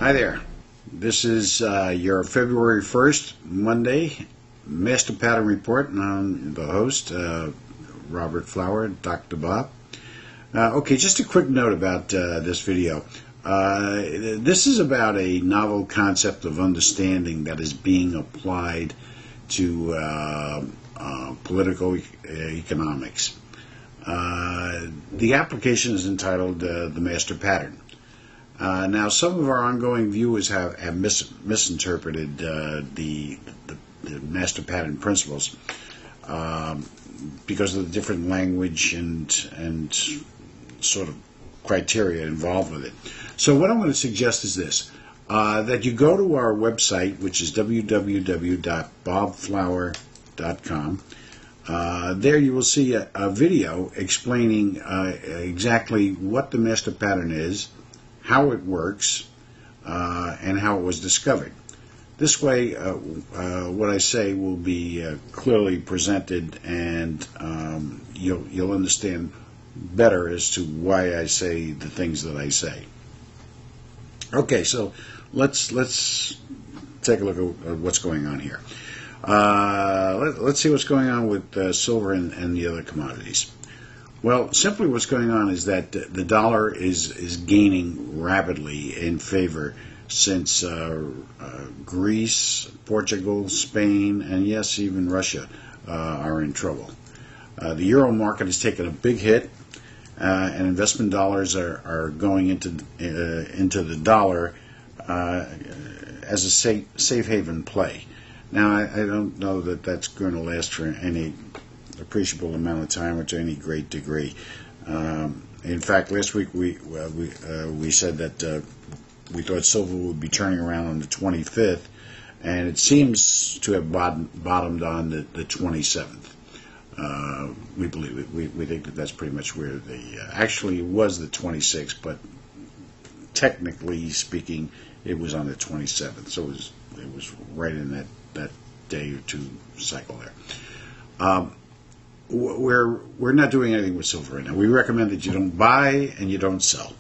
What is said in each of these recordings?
Hi there. This is your February 1st, Monday, Master Pattern Report, and I'm the host, Robert Flower, Dr. Bob. Okay, just a quick note about this video. This is about a novel concept of understanding that is being applied to political economics. The application is entitled The Master Pattern. Now, some of our ongoing viewers have misinterpreted the Master Pattern principles because of the different language and sort of criteria involved with it. So what I'm going to suggest is this, that you go to our website, which is www.bobflower.com. There you will see a video explaining exactly what the Master Pattern is, how it works, and how it was discovered. This way, what I say will be clearly presented, and you'll understand better as to why I say the things that I say. Okay, so let's take a look at what's going on here. Let's see what's going on with silver and the other commodities. Well, simply what's going on is that the dollar is gaining rapidly in favor since Greece, Portugal, Spain, and yes, even Russia are in trouble. The euro market has taken a big hit, and investment dollars are going into the dollar as a safe haven play. Now, I don't know that that's going to last for any appreciable amount of time or to any great degree. In fact, last week we said that we thought silver would be turning around on the 25th, and it seems to have bottomed on the 27th. We believe it. We think that that's pretty much where actually it was the 26th, but technically speaking, it was on the 27th. So it was right in that day or two cycle there. We're not doing anything with silver right now. We recommend that you don't buy and you don't sell.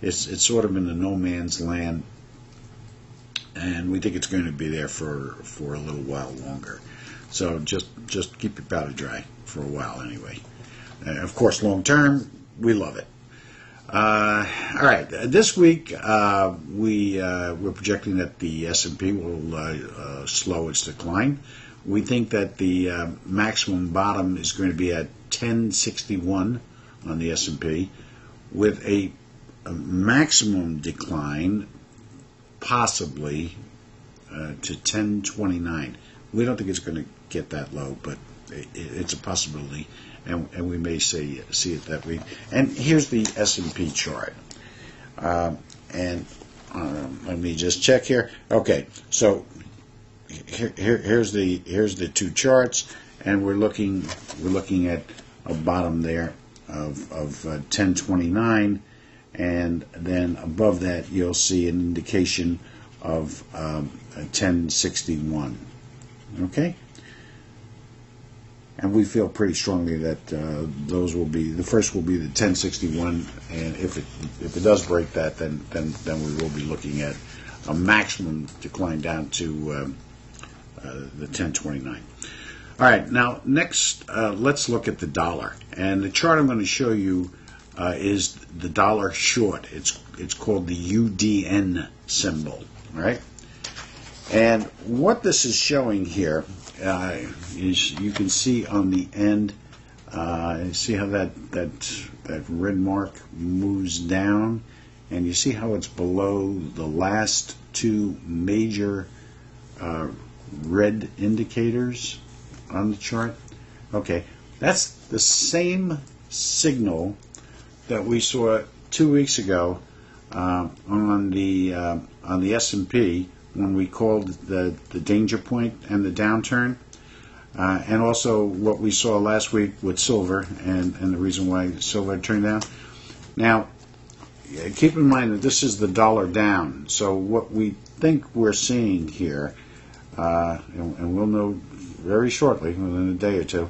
It's sort of in the no man's land, and we think it's going to be there for a little while longer. So just keep your powder dry for a while anyway. Of course, long term, we love it. All right, this week we're projecting that the S&P will slow its decline. We think that the maximum bottom is going to be at 1061 on the S&P, with a maximum decline possibly to 1029. We don't think it's going to get that low, but it's a possibility, and we may see it that way. And here's the S&P chart. And let me just check here. Okay, so here's the two charts, and we're looking at a bottom there of 1029, and then above that you'll see an indication of 1061. Okay, and we feel pretty strongly that those will be, the first will be the 1061, and if it does break that, then we will be looking at a maximum decline down to the 1029. All right, now next let's look at the dollar, and the chart I'm going to show you is the dollar short. It's called the UDN symbol, right? And what this is showing here is, you can see on the end, see how that red mark moves down, and you see how it's below the last two major red indicators on the chart. Okay, that's the same signal that we saw 2 weeks ago on the S&P, when we called the danger point and the downturn, and also what we saw last week with silver and the reason why silver turned down. Now, keep in mind that this is the dollar down, so what we think we're seeing here, and we'll know very shortly, within a day or two,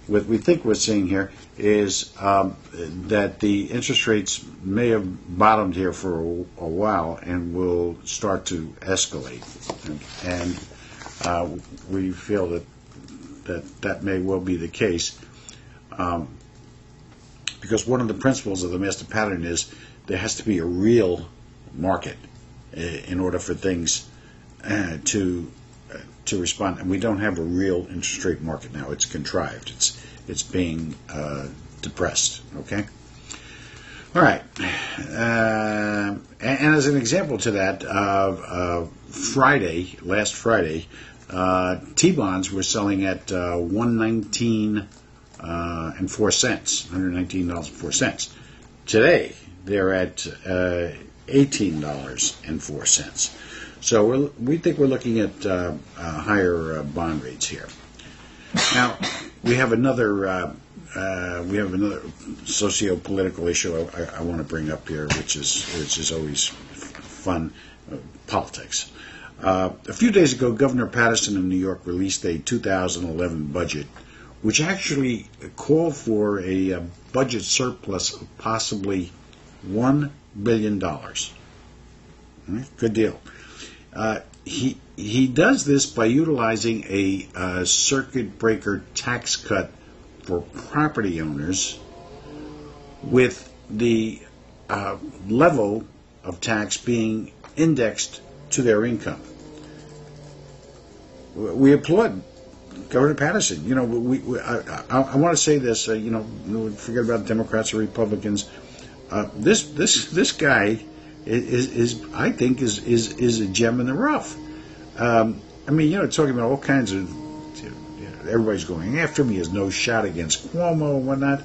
what we think we're seeing here is that the interest rates may have bottomed here for a while and will start to escalate. And we feel that may well be the case. Because one of the principles of the master pattern is there has to be a real market in order for things to respond. And we don't have a real interest rate market now. It's contrived. It's being depressed. Okay. All right. And as an example to that, last Friday, T-bonds were selling at 119 and 4 cents, $119.04. Today they're at $18.04. So we think we're looking at higher bond rates here. Now we have another socio-political issue I want to bring up here, which is always fun, politics. A few days ago, Governor Paterson of New York released a 2011 budget, which actually called for a budget surplus of possibly $1 billion. Good deal. He does this by utilizing a circuit breaker tax cut for property owners, with the level of tax being indexed to their income. We applaud Governor Paterson. I want to say this. Forget about Democrats or Republicans. This guy is I think is a gem in the rough. Talking about all kinds of. Everybody's going after him. He has no shot against Cuomo and whatnot.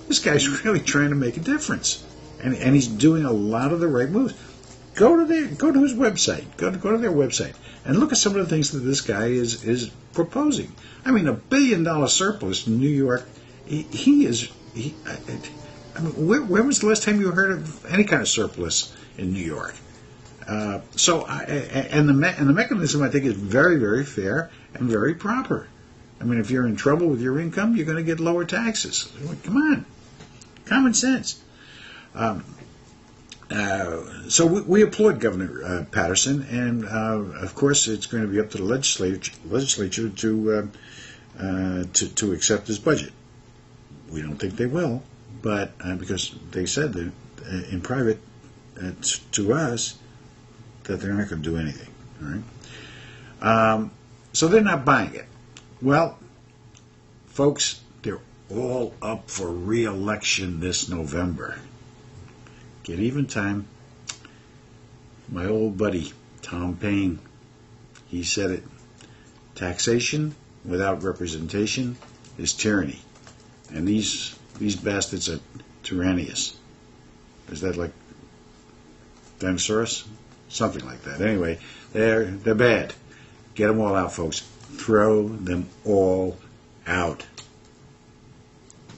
This guy's really trying to make a difference, and he's doing a lot of the right moves. Go to his website. Go to their website and look at some of the things that this guy is proposing. $1 billion surplus in New York. Where was the last time you heard of any kind of surplus in New York? And the mechanism, I think, is very, very fair and very proper. If you're in trouble with your income, you're going to get lower taxes. Come on, common sense. So we applaud Governor Paterson, and of course, it's going to be up to the legislature to accept his budget. We don't think they will, but because they said that in private to us that they're not going to do anything. All right. So they're not buying it. Well, folks, they're all up for re-election this November. Get even time. My old buddy, Tom Paine, he said it. Taxation without representation is tyranny. And these bastards are tyrannous. Is that like dinosaurs? Something like that. Anyway, they're bad. Get them all out, folks. Throw them all out.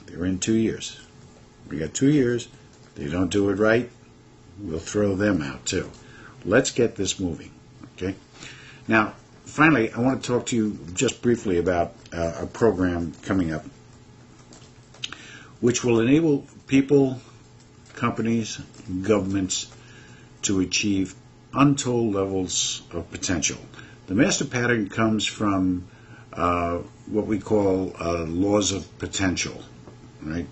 They're in 2 years. We got 2 years. They don't do it right, we'll throw them out too. Let's get this moving, okay? Now, finally, I want to talk to you just briefly about a program coming up which will enable people, companies, governments to achieve untold levels of potential. The master pattern comes from what we call laws of potential. Right?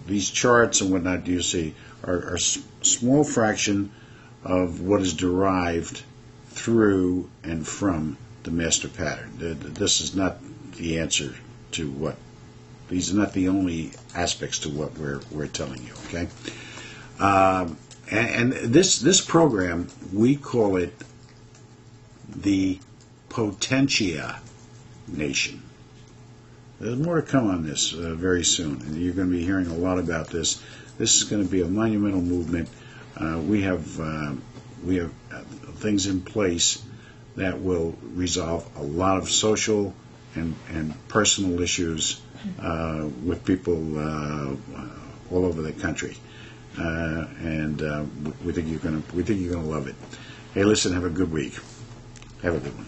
These charts and whatnot you see are a small fraction of what is derived through and from the master pattern. This is not the answer to what. These are not the only aspects to what we're telling you. Okay, and this program, we call it the Potentia Nation. There's more to come on this very soon, and you're going to be hearing a lot about this. This is going to be a monumental movement. We have things in place that will resolve a lot of social and personal issues with people all over the country, and we think you're going to love it. Hey, listen, have a good week. Have a good one.